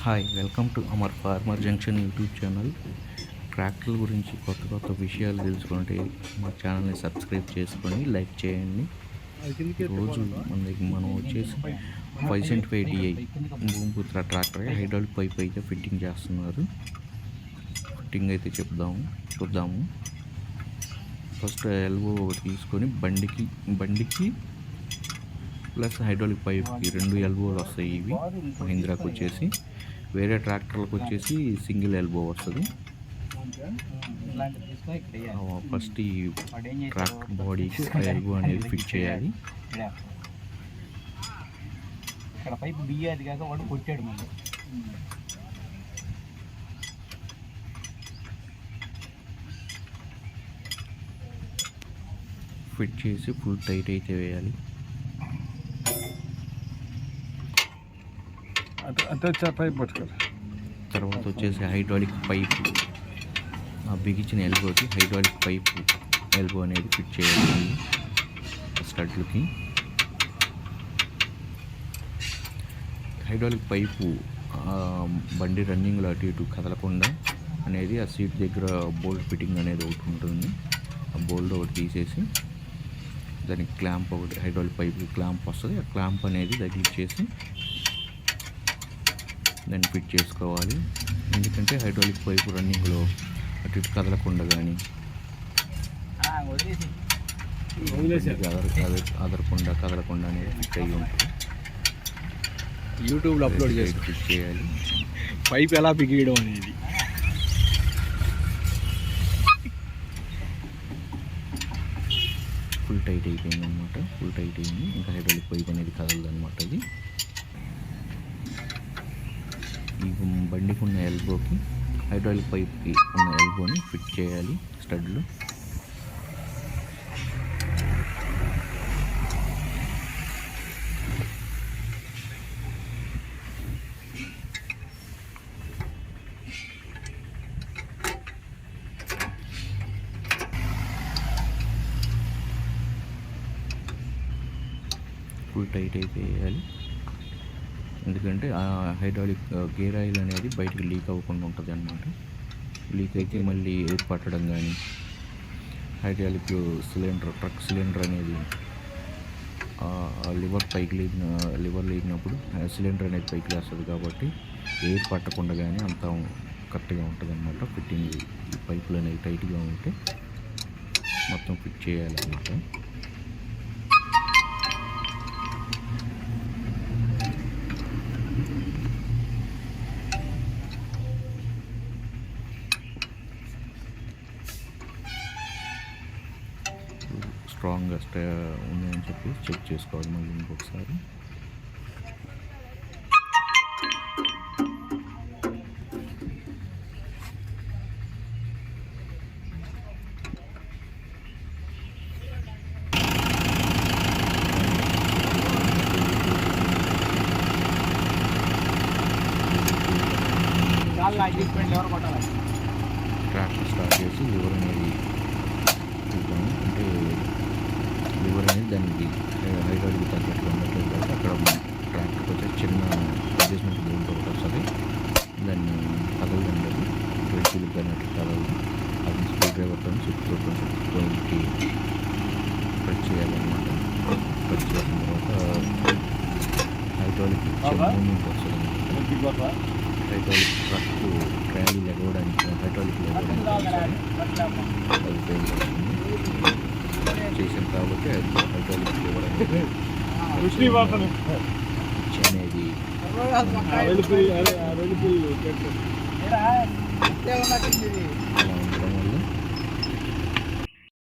Hi, welcome to our Farmer Junction YouTube channel. ట్రాక్టర్ల గురించి కొత్త కొత్త విషయాలు తెలుసుకుంటే మా ఛానల్ని సబ్స్క్రైబ్ చేసుకొని లైక్ చేయండి. రోజు మనం వచ్చేసి 575 DI Bhoomiputra tractor hydraulic pipe అయితే ఫిట్టింగ్ చేస్తున్నారు. ఫిట్టింగ్ అయితే చూద్దాము. ఫస్ట్ ఎల్బో ఒకటి తీసుకొని బండికి ప్లస్ హైడ్రాలిక్ పైప్కి 2 ఎల్బోలు వస్తాయి. ఇవి మహీంద్రాకి వచ్చేసి, వేరే ట్రాక్టర్లకు వచ్చేసి సింగిల్ ఎల్బో వస్తుంది. ఫస్ట్ ఈ ట్రాక్టర్ బాడీకి ఎల్బో అనేది ఫిట్ చేయాలి. ఫిట్ చేసి ఫుల్ టైట్ అయితే వేయాలి. తర్వాత వచ్చేసి హైడ్రాలిక్ పైప్, బిగించిన ఎల్బోకి హైడ్రాలిక్ పైప్ ఎల్బో అనేది ఫిట్ చేయాలి స్టడ్లకి. హైడ్రాలిక్ పైపు బండి రన్నింగ్లో అటు ఇటు కదలకుండా అనేది ఆ సీట్ దగ్గర బోల్ట్ ఫిట్టింగ్ అనేది ఒకటి ఉంటుంది. ఆ బోల్ట్ ఒకటి తీసేసి దానికి క్లాంప్ ఒకటి, హైడ్రాలిక్ పైప్కి క్లాంప్ వస్తుంది. ఆ క్లాంప్ అనేది తగిలిచ్చేసి దాన్ని ఫిట్ చేసుకోవాలి. ఎందుకంటే హైడ్రాలిక్ పైపు రన్నింగ్లో అటు ఇటు కదలకుండా కానీ కదలకుండా అనేది ఫిట్ అయ్యి ఉంటుంది. యూట్యూబ్లో అప్లోడ్ చేసి ఫిట్ చేయాలి. పైప్ ఎలా బిగియడం అనేది ఫుల్ టైట్ అయిపోయింది అనమాట. ఫుల్ టైట్ అయింది, ఇంకా హైడ్రాలిక్ పైప్ అనేది కదలదు అనమాట. ఇది ఈ బండికి ఉన్న ఎల్బోకి హైడ్రాలిక్ పైప్కి ఉన్న ఎల్బోని ఫిట్ చేయాలి స్టడ్లు. ఫుల్ టైట్ అయితే వేయాలి. ఎందుకంటే ఆ హైడ్రాలిక్ గేర్ ఆయిల్ అనేది బయటికి లీక్ అవ్వకుండా ఉంటుంది అన్నమాట. లీక్ అయితే మళ్ళీ ఎయిర్ పట్టడం కానీ, హైడ్రాలిక్ ట్రక్ సిలిండర్ అనేది లివర్ లేగినప్పుడు సిలిండర్ అనేది పైకి లేస్తుంది. కాబట్టి ఎయిర్ పట్టకుండా కానీ అంతా కరెక్ట్గా ఉంటుంది అన్నమాట. ఫిట్టింగ్ ఈ పైపులు అనేవి టైట్గా ఉంటే మొత్తం ఫిట్ చేయాలన్నమాట. స్ట్రాంగ్గా ఉన్నాయని చెప్పి చెక్ చేసుకోవాలి మళ్ళీ ఇంకొకసారి. ట్రాక్టర్ స్టార్ట్ చేసి లివర్ అనేది చూద్దాము. అంటే లివర్ అనేది దానికి హైడ్రాలిక్ తగ్గట్టుగా ఉండట్లేదు కాబట్టి అక్కడ ట్రాక్టర్కి వచ్చే చిన్న అడ్జస్ట్మెంట్ బోల్ట్ ఒకటి వస్తుంది. దాన్ని కదలదండి, అది వెహికల్కి అన్నట్టు కదలదు. అది స్క్రూ డ్రైవర్తో చుట్టూ కొంచెం ప్రెస్ చేయాలన్నమాట. ప్రెస్ చేసిన తర్వాత హైడ్రాలిక్ మూమెంట్ వస్తుంది. హైడ్రాలిక్ ట్రక్ ట్రాలీ లెగవడానికి, హైడ్రాలిక్ లెగవడానికి అది ఉపయోగపడుతుంది. చేసాం కాబట్టి హైడ్రాలిక్ లివర్ అనేది అనేది అలా ఉండడం వల్ల